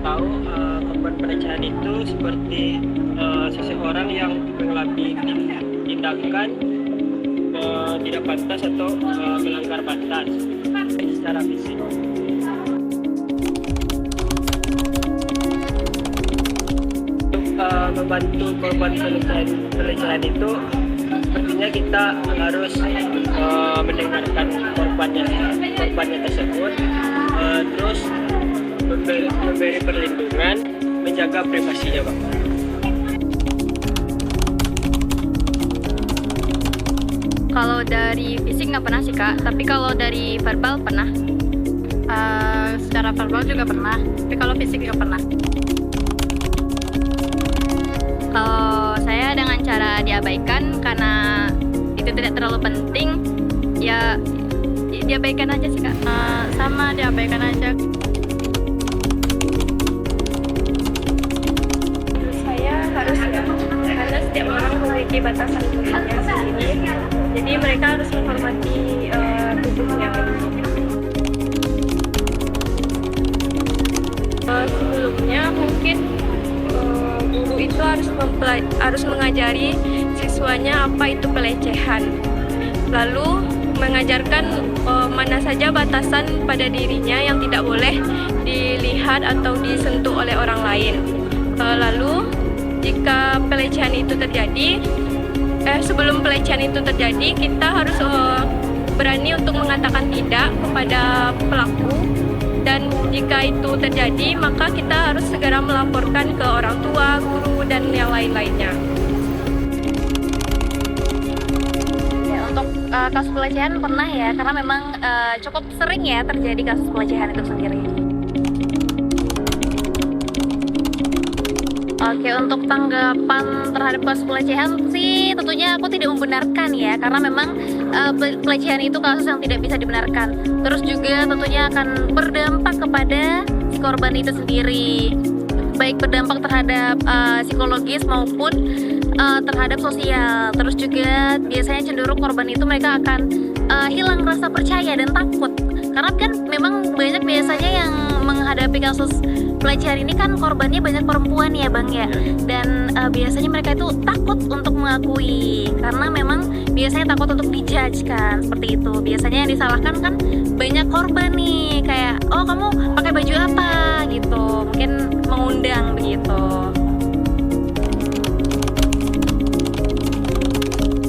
tahu korban pelecehan itu seperti seseorang yang mengalami tindakan tidak pantas atau melanggar batas secara fisik. Untuk membantu korban pelecehan itu, sepertinya kita harus mendengarkan korbannya tersebut, terus memberi perlindungan, menjaga privasinya, Pak. Kalau dari fisik nggak pernah sih Kak, tapi kalau dari verbal pernah. Secara verbal juga pernah, tapi kalau fisik nggak pernah. Kalau saya dengan cara diabaikan karena itu tidak terlalu penting, ya diabaikan aja sih Kak. Sama diabaikan aja. Saya harus ya, karena setiap orang memiliki batasan tubuhnya sendiri. Jadi mereka harus menghormati tubuhnya. Sebelumnya mungkin guru itu harus mengajari siswanya apa itu pelecehan, lalu mengajarkan mana saja batasan pada dirinya yang tidak boleh dilihat atau disentuh oleh orang lain. Lalu jika pelecehan itu terjadi, sebelum pelecehan itu terjadi, kita harus berani untuk mengatakan tidak kepada pelaku, dan jika itu terjadi maka kita harus segera melaporkan ke orang tua, guru, dan yang lain-lainnya. Ya, untuk kasus pelecehan pernah ya, karena memang cukup sering ya terjadi kasus pelecehan itu sendiri. Oke, untuk tanggapan terhadap kasus pelecehan sih tentunya aku tidak membenarkan ya, karena memang pelecehan itu kasus yang tidak bisa dibenarkan. Terus juga tentunya akan berdampak kepada si korban itu sendiri, baik berdampak terhadap psikologis maupun terhadap sosial. Terus juga biasanya cenderung korban itu mereka akan hilang rasa percaya dan takut, karena kan memang banyak biasanya yang menghadapi kasus pelecehan ini kan korbannya banyak perempuan ya Bang ya, dan biasanya mereka itu takut untuk mengakui karena memang biasanya takut untuk dijudge kan, seperti itu. Biasanya yang disalahkan kan banyak korban nih, kayak oh kamu pakai baju apa gitu, mungkin mengundang begitu.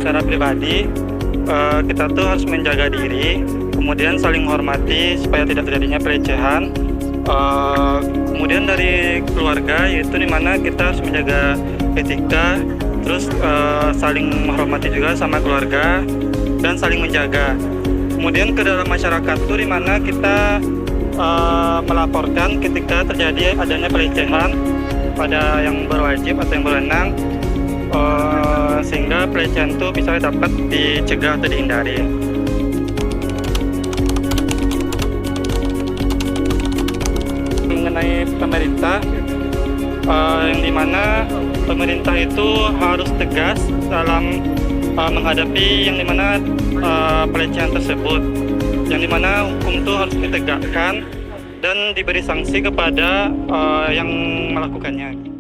Secara pribadi kita tuh harus menjaga diri, kemudian saling menghormati supaya tidak terjadinya pelecehan. Kemudian dari keluarga, yaitu dimana kita harus menjaga etika, terus saling menghormati juga sama keluarga dan saling menjaga. Kemudian ke dalam masyarakat itu dimana kita melaporkan ketika terjadi adanya pelecehan pada yang berwajib atau yang berwenang, sehingga pelecehan itu bisa dapat dicegah atau dihindari. Mengenai pemerintah, yang dimana pemerintah itu harus tegas dalam menghadapi yang dimana pelecehan tersebut, yang dimana hukum itu harus ditegakkan dan diberi sanksi kepada yang melakukannya.